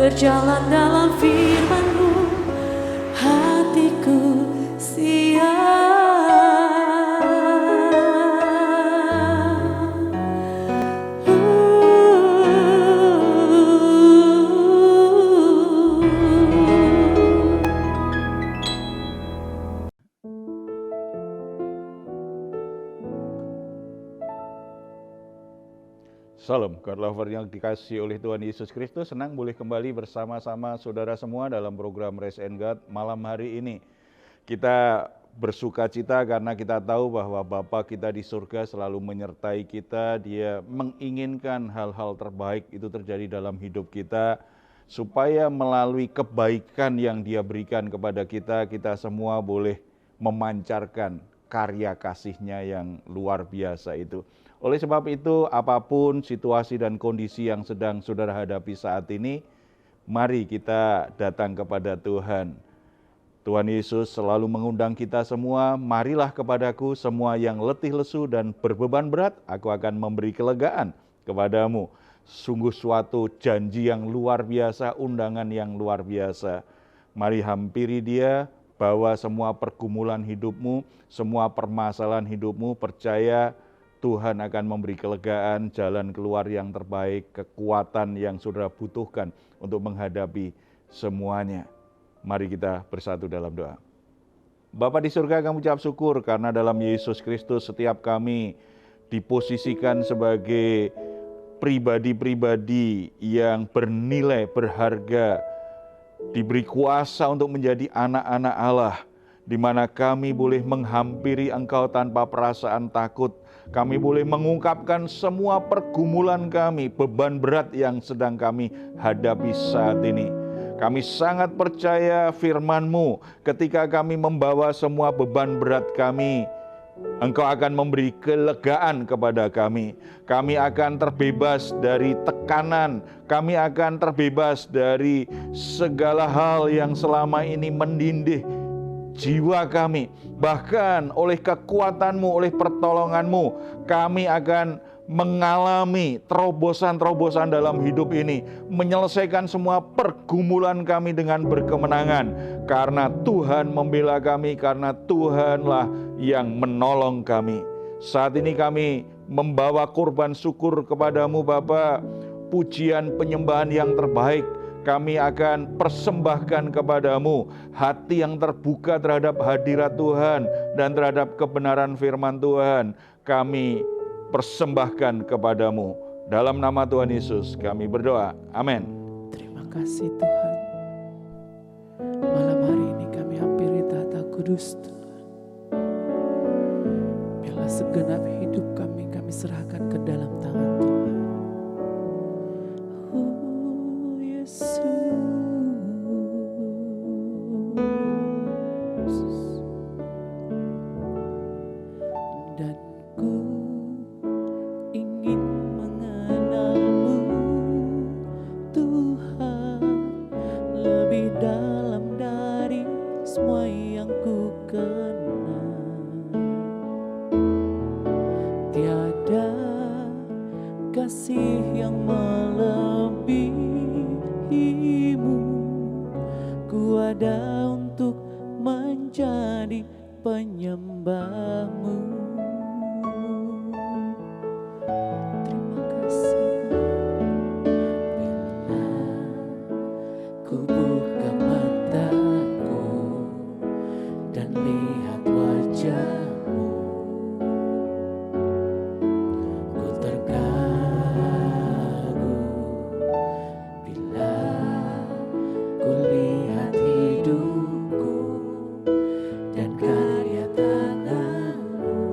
berjalan dalam firman-Mu, hatiku siap. Salam, God lover yang dikasihi oleh Tuhan Yesus Kristus. Senang boleh kembali bersama-sama saudara semua dalam program Raise and God malam hari ini. Kita bersuka cita karena kita tahu bahwa Bapa kita di surga selalu menyertai kita. Dia menginginkan hal-hal terbaik itu terjadi dalam hidup kita, supaya melalui kebaikan yang Dia berikan kepada kita, kita semua boleh memancarkan karya kasih-Nya yang luar biasa itu. Oleh sebab itu, apapun situasi dan kondisi yang sedang saudara hadapi saat ini, mari kita datang kepada Tuhan. Tuhan Yesus selalu mengundang kita semua, marilah kepadaku semua yang letih lesu dan berbeban berat, aku akan memberi kelegaan kepadamu. Sungguh suatu janji yang luar biasa, undangan yang luar biasa. Mari hampiri Dia, bawa semua pergumulan hidupmu, semua permasalahan hidupmu, percaya Tuhan akan memberi kelegaan, jalan keluar yang terbaik, kekuatan yang saudara butuhkan untuk menghadapi semuanya. Mari kita bersatu dalam doa. Bapa di surga, kami ucap syukur karena dalam Yesus Kristus setiap kami diposisikan sebagai pribadi-pribadi yang bernilai, berharga, diberi kuasa untuk menjadi anak-anak Allah, di mana kami boleh menghampiri Engkau tanpa perasaan takut. Kami boleh mengungkapkan semua pergumulan kami, beban berat yang sedang kami hadapi saat ini. Kami sangat percaya firman-Mu, ketika kami membawa semua beban berat kami, Engkau akan memberi kelegaan kepada kami. Kami akan terbebas dari tekanan, kami akan terbebas dari segala hal yang selama ini menindih jiwa kami. Bahkan oleh kekuatan-Mu, oleh pertolongan-Mu, kami akan mengalami terobosan-terobosan dalam hidup ini, menyelesaikan semua pergumulan kami dengan berkemenangan, karena Tuhan membela kami, karena Tuhanlah yang menolong kami. Saat ini kami membawa kurban syukur kepadamu Bapa, pujian penyembahan yang terbaik kami akan persembahkan kepadamu, hati yang terbuka terhadap hadirat Tuhan dan terhadap kebenaran firman Tuhan, kami persembahkan kepadamu. Dalam nama Tuhan Yesus kami berdoa, amin. Terima kasih Tuhan. Malam hari ini kami hampiri tahta kudus Tuhan. Biarlah segenap hidup kami serahkan ke dalam tangan Tuhan. Dan ku ingin mengenalmu Tuhan, lebih dalam dari semua yang ku kenal. Tiada kasih yang melebihimu, ku ada untuk menjadi penyembahmu. Terima kasih. Bila ku buka mataku dan lihat wajahmu, ku terkagum. Bila ku lihat hidupku dan karya tanganmu,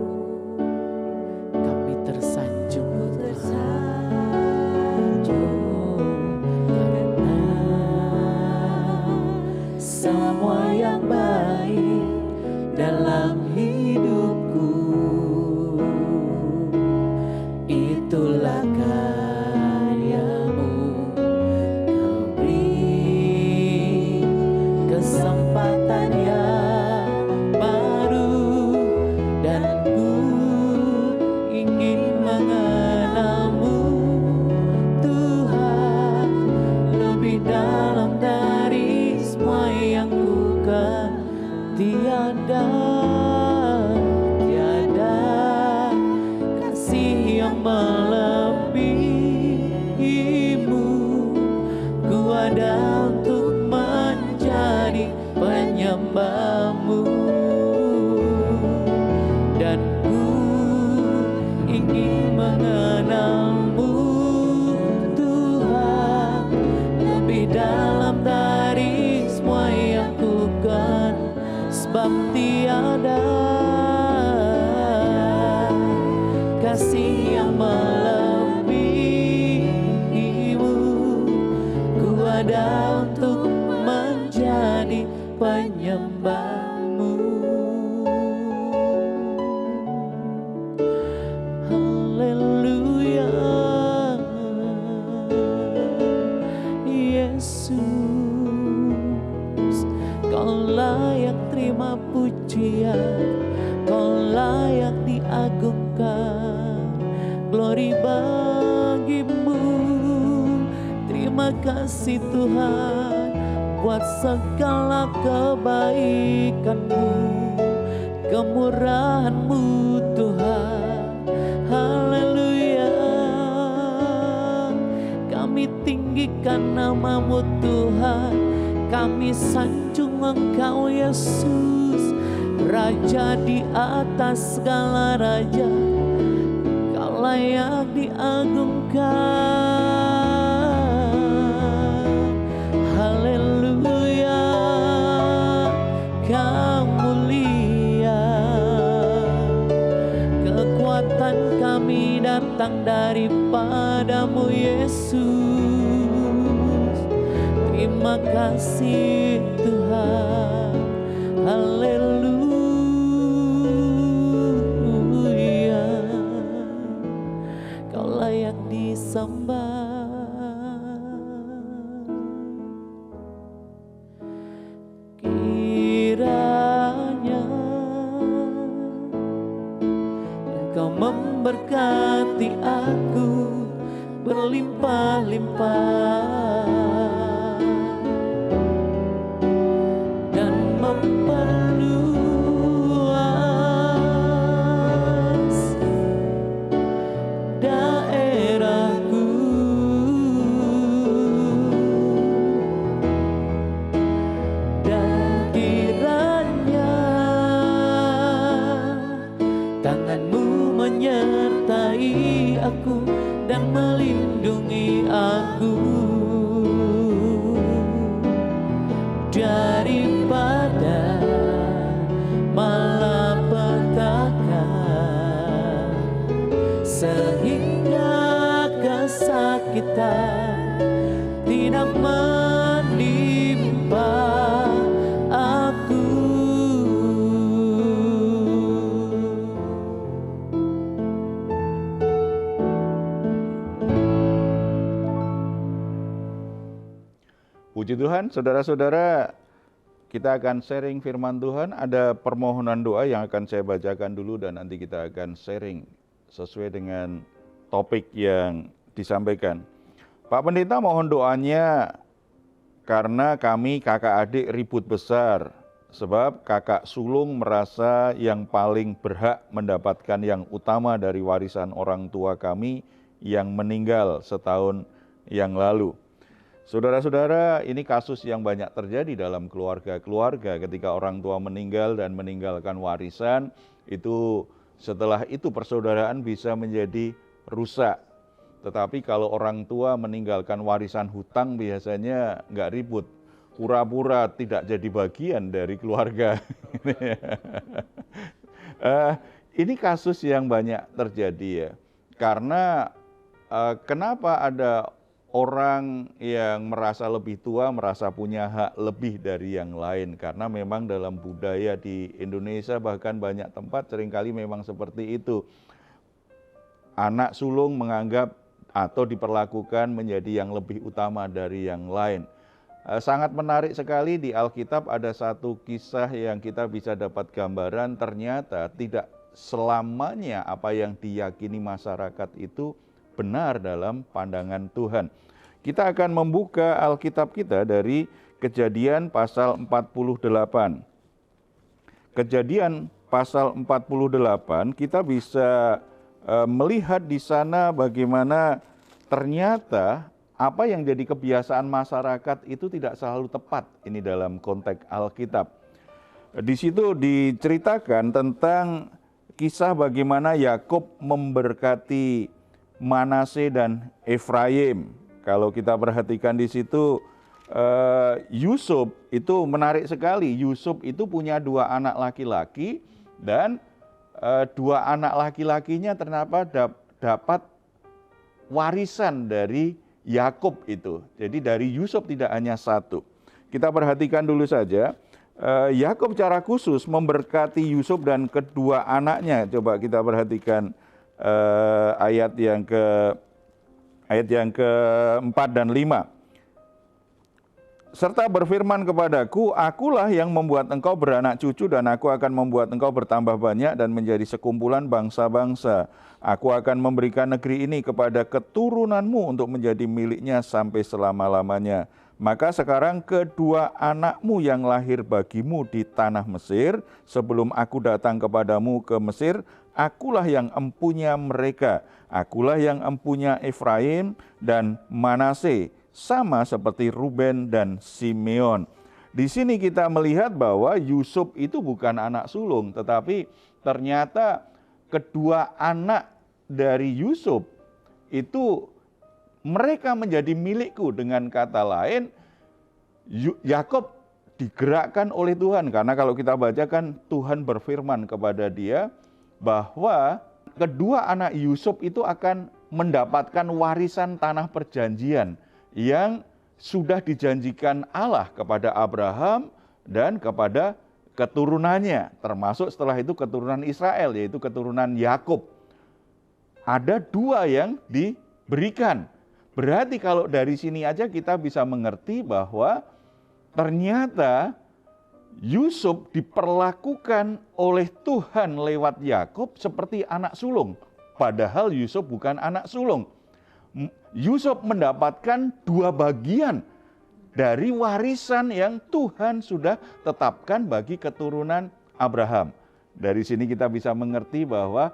melebihimu, ku ada untuk menjadi penyembahmu, dan ku ingin mengenalmu Tuhan lebih dalam dari semua yang ku kan, sebab tiada kasih yang melebihimu, ku ada untuk menjadi penyembahmu. Haleluya, Yesus, kau layak terima pujian, kau layak diagungkan, glory bagimu. Terima kasih Tuhan buat segala kebaikan-Mu, kemurahan-Mu Tuhan. Haleluya, kami tinggikan nama-Mu Tuhan, kami sanjung Engkau Yesus, Raja di atas segala raja, Kau layak diagungkan. Haleluya, Kau mulia. Kekuatan kami datang daripada-Mu Yesus. Terima kasih Tuhan. Haleluya, Kau layak disembah. Kiranya Engkau memberkati aku berlimpah-limpah dan memperluas daerahku, dan kiranya tangan-Mu menyertai aku dan melindungi aku daripada malapetaka, sehingga kesakitan tidak menimpa aku. Puji Tuhan, saudara-saudara, kita akan sharing firman Tuhan. Ada permohonan doa yang akan saya bacakan dulu dan nanti kita akan sharing sesuai dengan topik yang disampaikan. Pak Pendeta mohon doanya karena kami kakak adik ribut besar, sebab kakak sulung merasa yang paling berhak mendapatkan yang utama dari warisan orang tua kami yang meninggal setahun yang lalu. Saudara-saudara, ini kasus yang banyak terjadi dalam keluarga-keluarga ketika orang tua meninggal dan meninggalkan warisan, itu setelah itu persaudaraan bisa menjadi rusak. Tetapi kalau orang tua meninggalkan warisan hutang biasanya nggak ribut, pura-pura tidak jadi bagian dari keluarga. Ini kasus yang banyak terjadi ya, karena kenapa ada orang yang merasa lebih tua, merasa punya hak lebih dari yang lain. Karena memang dalam budaya di Indonesia, bahkan banyak tempat seringkali memang seperti itu. Anak sulung menganggap atau diperlakukan menjadi yang lebih utama dari yang lain. Sangat menarik sekali di Alkitab ada satu kisah yang kita bisa dapat gambaran, ternyata tidak selamanya apa yang diyakini masyarakat itu benar dalam pandangan Tuhan. Kita akan membuka Alkitab kita dari Kejadian pasal 48. Kejadian pasal 48 kita bisa melihat di sana bagaimana ternyata apa yang jadi kebiasaan masyarakat itu tidak selalu tepat ini dalam konteks Alkitab. Di situ diceritakan tentang kisah bagaimana Yakub memberkati Manase dan Efraim. Kalau kita perhatikan di situ, Yusuf itu menarik sekali. Yusuf itu punya 2 anak laki-laki dan 2 anak laki-lakinya ternyata dapat warisan dari Yakub itu. Jadi dari Yusuf tidak hanya 1. Kita perhatikan dulu saja. Yakub secara khusus memberkati Yusuf dan kedua anaknya. Coba kita perhatikan ayat yang keempat dan 5. Serta berfirman kepadaku, akulah yang membuat engkau beranak cucu dan aku akan membuat engkau bertambah banyak dan menjadi sekumpulan bangsa-bangsa. Aku akan memberikan negeri ini kepada keturunanmu untuk menjadi miliknya sampai selama-lamanya. Maka sekarang kedua anakmu yang lahir bagimu di tanah Mesir, sebelum aku datang kepadamu ke Mesir, akulah yang empunya mereka. Akulah yang empunya Efraim dan Manase, sama seperti Ruben dan Simeon. Di sini kita melihat bahwa Yusuf itu bukan anak sulung, tetapi ternyata kedua anak dari Yusuf itu mereka menjadi milikku. Dengan kata lain, Yakub digerakkan oleh Tuhan, karena kalau kita bacakan Tuhan berfirman kepada dia bahwa kedua anak Yusuf itu akan mendapatkan warisan tanah perjanjian yang sudah dijanjikan Allah kepada Abraham dan kepada keturunannya, termasuk setelah itu keturunan Israel, yaitu keturunan Yakub. Ada 2 yang diberikan. Berarti kalau dari sini aja kita bisa mengerti bahwa ternyata Yusuf diperlakukan oleh Tuhan lewat Yakub seperti anak sulung. Padahal Yusuf bukan anak sulung. Yusuf mendapatkan 2 bagian dari warisan yang Tuhan sudah tetapkan bagi keturunan Abraham. Dari sini kita bisa mengerti bahwa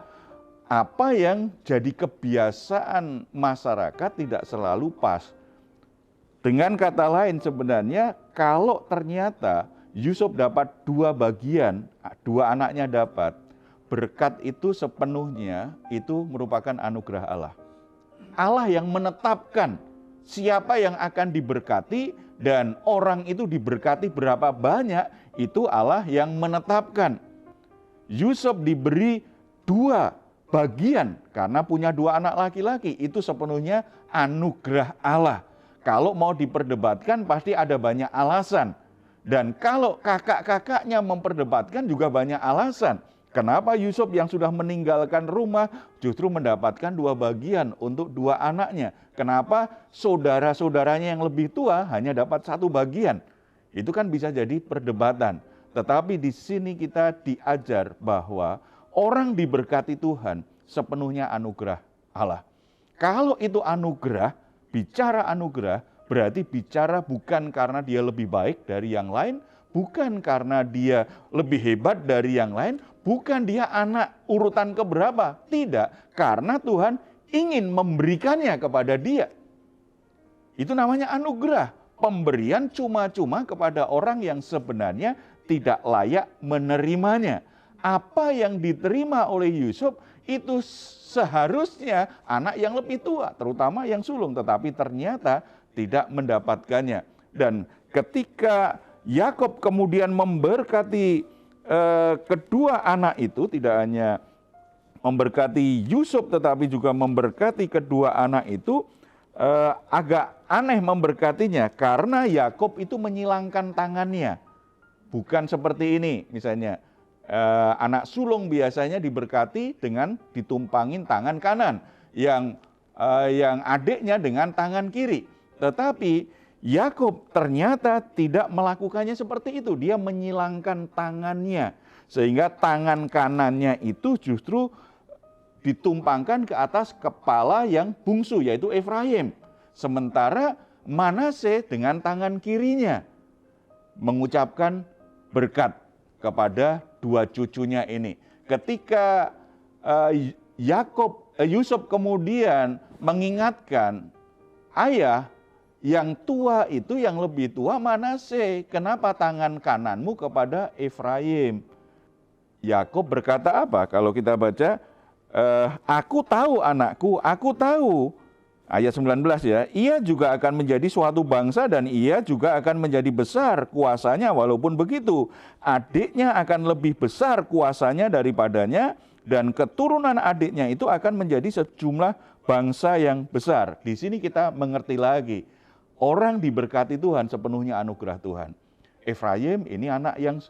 apa yang jadi kebiasaan masyarakat tidak selalu pas. Dengan kata lain sebenarnya kalau ternyata Yusuf dapat 2 bagian, 2 anaknya dapat, berkat itu sepenuhnya itu merupakan anugerah Allah. Allah yang menetapkan siapa yang akan diberkati dan orang itu diberkati berapa banyak, itu Allah yang menetapkan. Yusuf diberi 2 bagian karena punya 2 anak laki-laki, itu sepenuhnya anugerah Allah. Kalau mau diperdebatkan pasti ada banyak alasan. Dan kalau kakak-kakaknya memperdebatkan juga banyak alasan. Kenapa Yusuf yang sudah meninggalkan rumah justru mendapatkan 2 bagian untuk 2 anaknya? Kenapa saudara-saudaranya yang lebih tua hanya dapat 1 bagian? Itu kan bisa jadi perdebatan. Tetapi di sini kita diajar bahwa orang diberkati Tuhan sepenuhnya anugerah Allah. Kalau itu anugerah, bicara anugerah, berarti bicara bukan karena dia lebih baik dari yang lain, bukan karena dia lebih hebat dari yang lain, bukan dia anak urutan keberapa. Tidak, karena Tuhan ingin memberikannya kepada dia. Itu namanya anugerah. Pemberian cuma-cuma kepada orang yang sebenarnya tidak layak menerimanya. Apa yang diterima oleh Yusuf itu seharusnya anak yang lebih tua, terutama yang sulung, tetapi ternyata tidak mendapatkannya. Dan ketika Yakub kemudian memberkati kedua anak itu, tidak hanya memberkati Yusuf tetapi juga memberkati kedua anak itu, agak aneh memberkatinya karena Yakub itu menyilangkan tangannya. Bukan seperti ini misalnya, anak sulung biasanya diberkati dengan ditumpangin tangan kanan, yang adiknya dengan tangan kiri. Tetapi Yakub ternyata tidak melakukannya seperti itu. Dia menyilangkan tangannya sehingga tangan kanannya itu justru ditumpangkan ke atas kepala yang bungsu, yaitu Efraim. Sementara Manase dengan tangan kirinya mengucapkan berkat kepada 2 cucunya ini. Ketika Yakub Yusuf kemudian mengingatkan, ayah, yang tua itu yang lebih tua Manasye, kenapa tangan kananmu kepada Efraim? Yakub berkata apa? Kalau kita baca, aku tahu anakku, aku tahu. Ayat 19 ya, ia juga akan menjadi suatu bangsa dan ia juga akan menjadi besar kuasanya, walaupun begitu adiknya akan lebih besar kuasanya daripadanya dan keturunan adiknya itu akan menjadi sejumlah bangsa yang besar. Di sini kita mengerti lagi, orang diberkati Tuhan sepenuhnya anugerah Tuhan. Efraim ini anak yang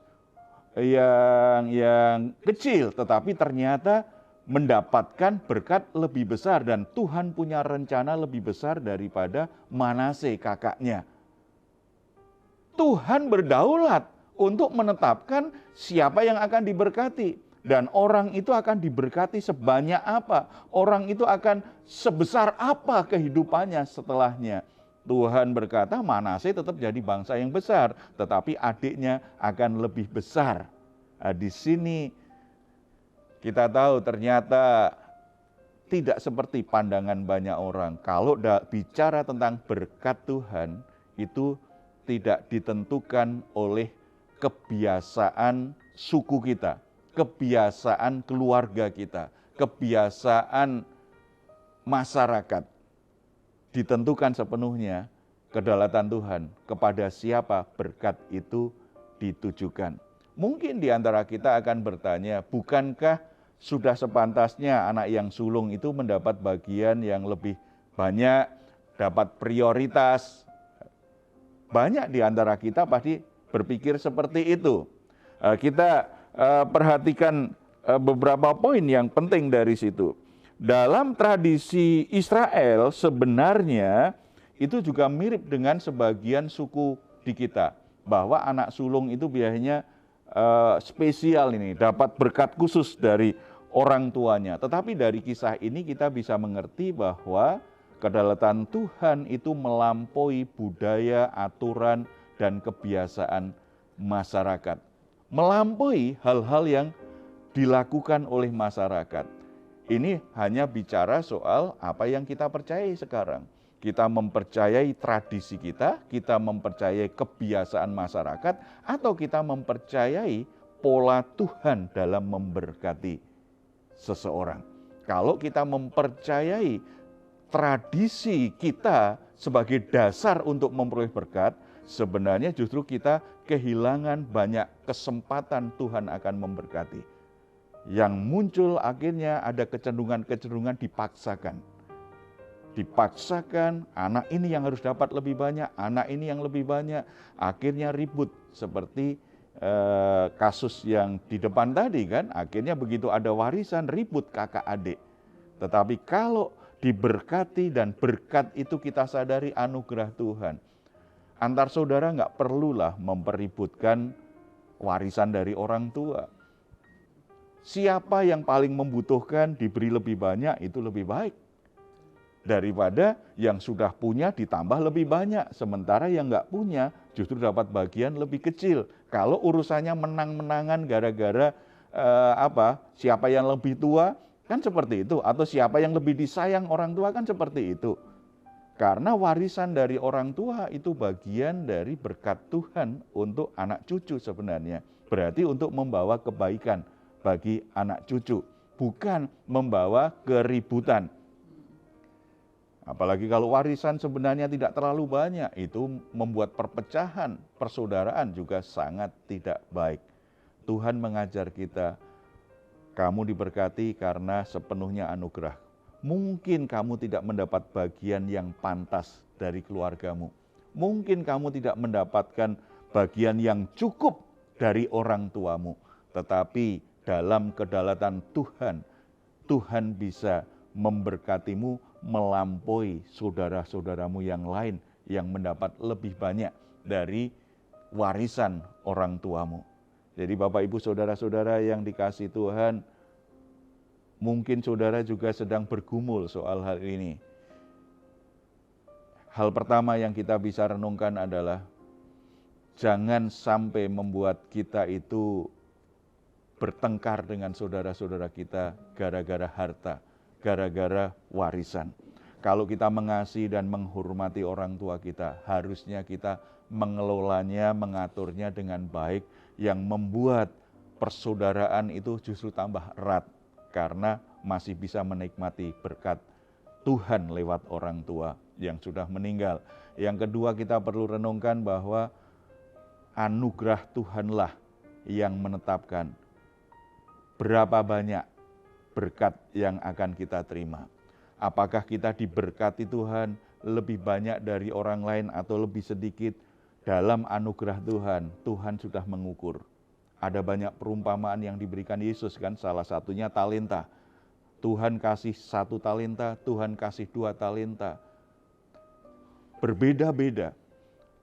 kecil, tetapi ternyata mendapatkan berkat lebih besar dan Tuhan punya rencana lebih besar daripada Manasye kakaknya. Tuhan berdaulat untuk menetapkan siapa yang akan diberkati dan orang itu akan diberkati sebanyak apa, orang itu akan sebesar apa kehidupannya setelahnya. Tuhan berkata Manasye tetap jadi bangsa yang besar, tetapi adiknya akan lebih besar. Nah, di sini kita tahu ternyata tidak seperti pandangan banyak orang. Kalau bicara tentang berkat Tuhan, itu tidak ditentukan oleh kebiasaan suku kita, kebiasaan keluarga kita, kebiasaan masyarakat. Ditentukan sepenuhnya kedaulatan Tuhan kepada siapa berkat itu ditujukan. Mungkin di antara kita akan bertanya, bukankah sudah sepantasnya anak yang sulung itu mendapat bagian yang lebih banyak, dapat prioritas? Banyak di antara kita pasti berpikir seperti itu. Kita perhatikan beberapa poin yang penting dari situ. Dalam tradisi Israel sebenarnya itu juga mirip dengan sebagian suku di kita, bahwa anak sulung itu biasanya spesial ini, dapat berkat khusus dari orang tuanya. Tetapi dari kisah ini kita bisa mengerti bahwa kedaulatan Tuhan itu melampaui budaya, aturan, dan kebiasaan masyarakat. Melampaui hal-hal yang dilakukan oleh masyarakat. Ini hanya bicara soal apa yang kita percayai sekarang. Kita mempercayai tradisi kita mempercayai kebiasaan masyarakat, atau kita mempercayai pola Tuhan dalam memberkati seseorang. Kalau kita mempercayai tradisi kita sebagai dasar untuk memperoleh berkat, sebenarnya justru kita kehilangan banyak kesempatan Tuhan akan memberkati. Yang muncul akhirnya ada kecenderungan dipaksakan. Dipaksakan, anak ini yang harus dapat lebih banyak, anak ini yang lebih banyak, akhirnya ribut seperti kasus yang di depan tadi kan, akhirnya begitu ada warisan ribut kakak adik. Tetapi kalau diberkati dan berkat itu kita sadari anugerah Tuhan, antar saudara nggak perlulah mempeributkan warisan dari orang tua. Siapa yang paling membutuhkan diberi lebih banyak itu lebih baik daripada yang sudah punya ditambah lebih banyak, sementara yang nggak punya justru dapat bagian lebih kecil. Kalau urusannya menang-menangan gara-gara siapa yang lebih tua, kan seperti itu. Atau siapa yang lebih disayang orang tua, kan seperti itu. Karena warisan dari orang tua itu bagian dari berkat Tuhan untuk anak cucu sebenarnya. Berarti untuk membawa kebaikan bagi anak cucu, bukan membawa keributan. Apalagi kalau warisan sebenarnya tidak terlalu banyak, itu membuat perpecahan persaudaraan juga sangat tidak baik. Tuhan mengajar kita, kamu diberkati karena sepenuhnya anugerah. Mungkin kamu tidak mendapat bagian yang pantas dari keluargamu. Mungkin kamu tidak mendapatkan bagian yang cukup dari orang tuamu. Tetapi dalam kedaulatan Tuhan, Tuhan bisa memberkatimu melampaui saudara-saudaramu yang lain yang mendapat lebih banyak dari warisan orang tuamu. Jadi Bapak Ibu saudara-saudara yang dikasihi Tuhan, mungkin saudara juga sedang bergumul soal hal ini. Hal pertama yang kita bisa renungkan adalah jangan sampai membuat kita itu bertengkar dengan saudara-saudara kita gara-gara harta, gara-gara warisan. Kalau kita mengasihi dan menghormati orang tua kita, harusnya kita mengelolanya, mengaturnya dengan baik, yang membuat persaudaraan itu justru tambah erat karena masih bisa menikmati berkat Tuhan lewat orang tua yang sudah meninggal. Yang kedua, kita perlu renungkan bahwa anugerah Tuhanlah yang menetapkan berapa banyak berkat yang akan kita terima. Apakah kita diberkati Tuhan lebih banyak dari orang lain atau lebih sedikit? Dalam anugerah Tuhan, Tuhan sudah mengukur. Ada banyak perumpamaan yang diberikan Yesus kan, salah satunya talenta. Tuhan kasih 1 talenta, Tuhan kasih 2 talenta. Berbeda-beda.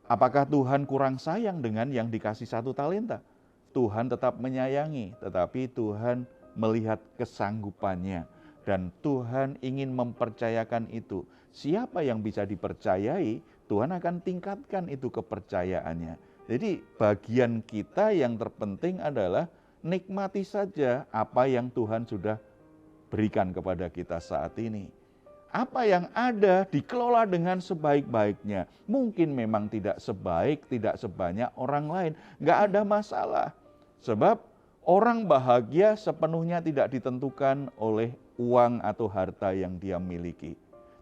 Apakah Tuhan kurang sayang dengan yang dikasih 1 talenta? Tuhan tetap menyayangi, tetapi Tuhan melihat kesanggupannya. Dan Tuhan ingin mempercayakan itu. Siapa yang bisa dipercayai, Tuhan akan tingkatkan itu kepercayaannya. Jadi bagian kita yang terpenting adalah nikmati saja apa yang Tuhan sudah berikan kepada kita saat ini. Apa yang ada dikelola dengan sebaik-baiknya. Mungkin memang tidak sebaik, tidak sebanyak orang lain. Nggak ada masalah. Sebab orang bahagia sepenuhnya tidak ditentukan oleh uang atau harta yang dia miliki.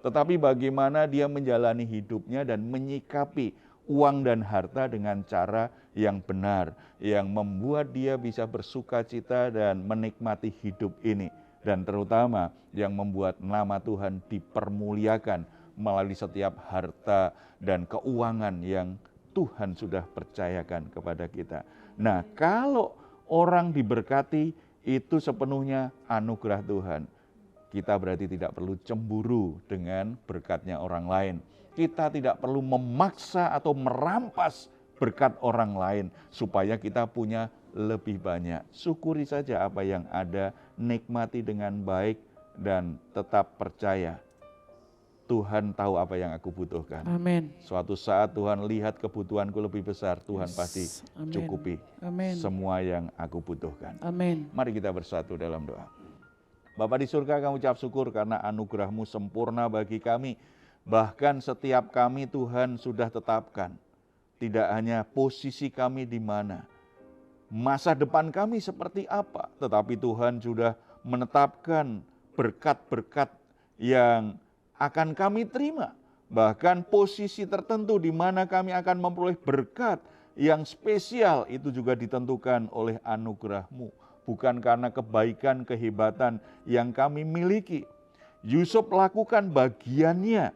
Tetapi bagaimana dia menjalani hidupnya dan menyikapi uang dan harta dengan cara yang benar. Yang membuat dia bisa bersuka cita dan menikmati hidup ini. Dan terutama yang membuat nama Tuhan dipermuliakan melalui setiap harta dan keuangan yang Tuhan sudah percayakan kepada kita. Nah, kalau orang diberkati itu sepenuhnya anugerah Tuhan. Kita berarti tidak perlu cemburu dengan berkatnya orang lain. Kita tidak perlu memaksa atau merampas berkat orang lain supaya kita punya lebih banyak. Syukuri saja apa yang ada, nikmati dengan baik dan tetap percaya. Tuhan tahu apa yang aku butuhkan. Amin. Suatu saat Tuhan lihat kebutuhanku lebih besar, Tuhan pasti cukupi semua yang aku butuhkan. Amin. Mari kita bersatu dalam doa. Bapa di surga, kami ucap syukur karena anugerah-Mu sempurna bagi kami. Bahkan setiap kami Tuhan sudah tetapkan. Tidak hanya posisi kami di mana, masa depan kami seperti apa, tetapi Tuhan sudah menetapkan berkat-berkat yang akan kami terima. Bahkan posisi tertentu di mana kami akan memperoleh berkat yang spesial itu juga ditentukan oleh anugerah-Mu. Bukan karena kebaikan, kehebatan yang kami miliki. Yusuf lakukan bagiannya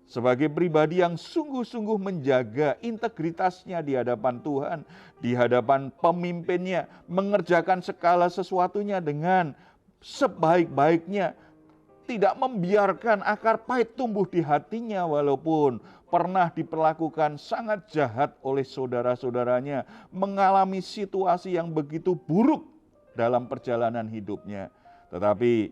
sebagai pribadi yang sungguh-sungguh menjaga integritasnya di hadapan Tuhan, di hadapan pemimpinnya, mengerjakan segala sesuatunya dengan sebaik-baiknya, tidak membiarkan akar pahit tumbuh di hatinya walaupun pernah diperlakukan sangat jahat oleh saudara-saudaranya, mengalami situasi yang begitu buruk dalam perjalanan hidupnya. Tetapi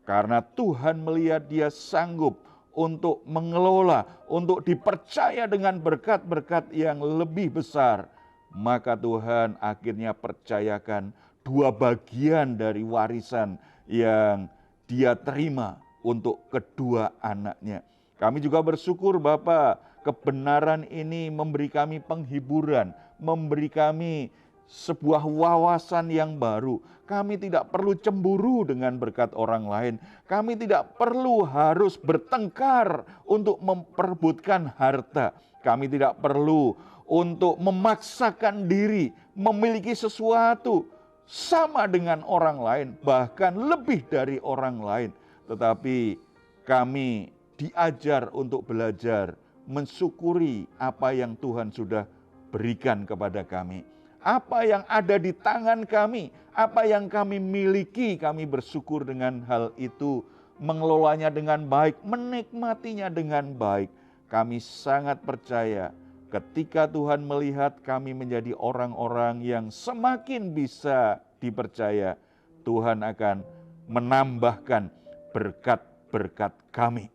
karena Tuhan melihat dia sanggup untuk mengelola, untuk dipercaya dengan berkat-berkat yang lebih besar, maka Tuhan akhirnya percayakan 2 bagian dari warisan yang dia terima untuk kedua anaknya. Kami juga bersyukur Bapa, kebenaran ini memberi kami penghiburan, memberi kami sebuah wawasan yang baru. Kami tidak perlu cemburu dengan berkat orang lain. Kami tidak perlu harus bertengkar untuk memperebutkan harta. Kami tidak perlu untuk memaksakan diri memiliki sesuatu sama dengan orang lain, bahkan lebih dari orang lain. Tetapi kami diajar untuk belajar mensyukuri apa yang Tuhan sudah berikan kepada kami. Apa yang ada di tangan kami, apa yang kami miliki, kami bersyukur dengan hal itu, mengelolanya dengan baik, menikmatinya dengan baik. Kami sangat percaya ketika Tuhan melihat kami menjadi orang-orang yang semakin bisa dipercaya, Tuhan akan menambahkan berkat-berkat kami.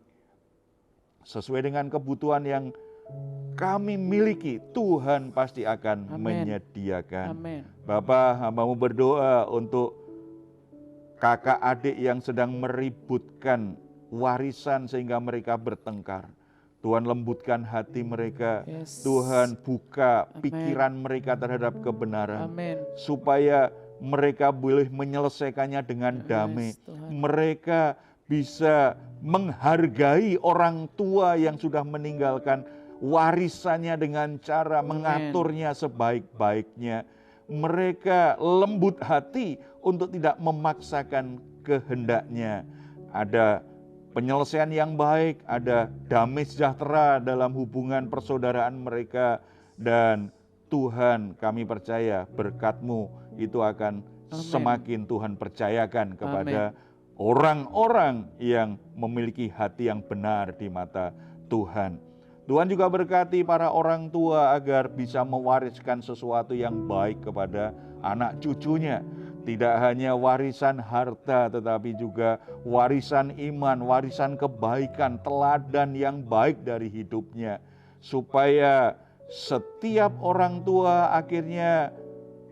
Sesuai dengan kebutuhan yang kami miliki, Tuhan pasti akan menyediakan. Amin. Bapa, hamba-Mu berdoa untuk kakak adik yang sedang meributkan warisan sehingga mereka bertengkar. Tuhan lembutkan hati mereka, Yes. Tuhan buka Amen. pikiran mereka terhadap kebenaran, Amin. supaya mereka boleh menyelesaikannya dengan damai. Yes, Tuhan. Mereka bisa menghargai orang tua yang sudah meninggalkan warisannya dengan cara mengaturnya sebaik-baiknya. Mereka lembut hati untuk tidak memaksakan kehendaknya. Ada penyelesaian yang baik, ada damai sejahtera dalam hubungan persaudaraan mereka. Dan Tuhan, kami percaya berkat-Mu itu akan semakin Tuhan percayakan kepada orang-orang yang memiliki hati yang benar di mata Tuhan. Tuhan juga berkati para orang tua agar bisa mewariskan sesuatu yang baik kepada anak cucunya. Tidak hanya warisan harta, tetapi juga warisan iman, warisan kebaikan, teladan yang baik dari hidupnya. Supaya setiap orang tua akhirnya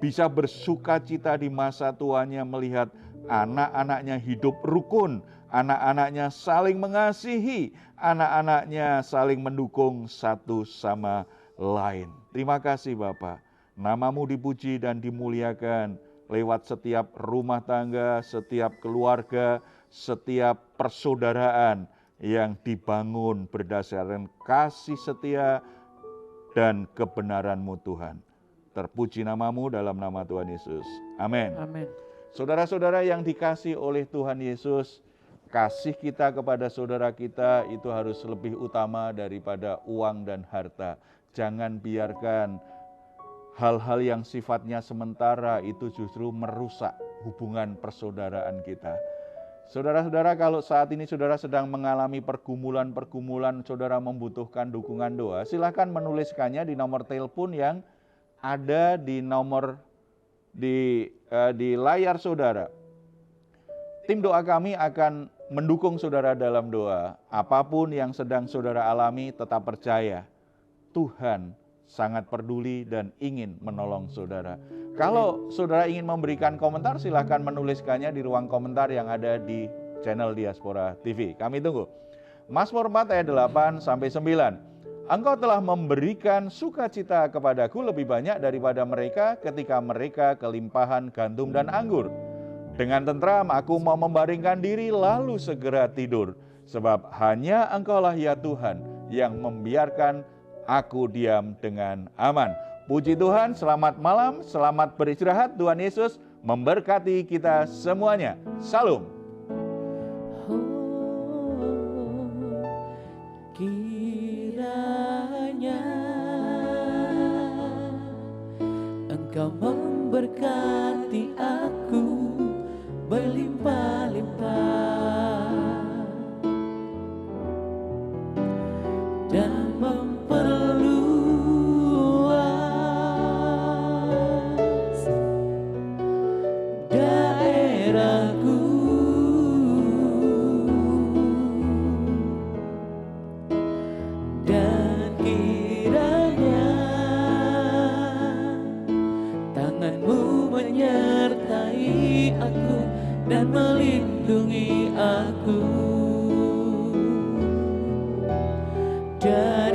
bisa bersuka cita di masa tuanya melihat anak-anaknya hidup rukun, anak-anaknya saling mengasihi, anak-anaknya saling mendukung satu sama lain. Terima kasih Bapa, nama-Mu dipuji dan dimuliakan lewat setiap rumah tangga, setiap keluarga, setiap persaudaraan yang dibangun berdasarkan kasih setia dan kebenaran-Mu Tuhan. Terpuji nama-Mu dalam nama Tuhan Yesus. Amin. Amin. Saudara-saudara yang dikasihi oleh Tuhan Yesus, kasih kita kepada saudara kita itu harus lebih utama daripada uang dan harta. Jangan biarkan hal-hal yang sifatnya sementara itu justru merusak hubungan persaudaraan kita. Saudara-saudara, kalau saat ini saudara sedang mengalami pergumulan-pergumulan, saudara membutuhkan dukungan doa, silakan menuliskannya di nomor telepon yang ada di nomor di layar saudara. Tim doa kami akan mendukung saudara dalam doa. Apapun yang sedang saudara alami, tetap percaya Tuhan sangat peduli dan ingin menolong saudara. Kalau saudara ingin memberikan komentar, silahkan menuliskannya di ruang komentar yang ada di channel Diaspora TV. Kami tunggu. Mazmur 4 ayat 8-9. Engkau telah memberikan sukacita kepadaku lebih banyak daripada mereka ketika mereka kelimpahan gandum dan anggur. Dengan tentram aku mau membaringkan diri lalu segera tidur. Sebab hanya Engkaulah ya Tuhan yang membiarkan aku diam dengan aman. Puji Tuhan, selamat malam, selamat beristirahat. Tuhan Yesus memberkati kita semuanya. Salam. Kiranya Engkau memberkati aku berlimpah-limpah dan memperluas daerahku. Dan kiranya tangan-Mu menyertai aku dan melindungi aku dari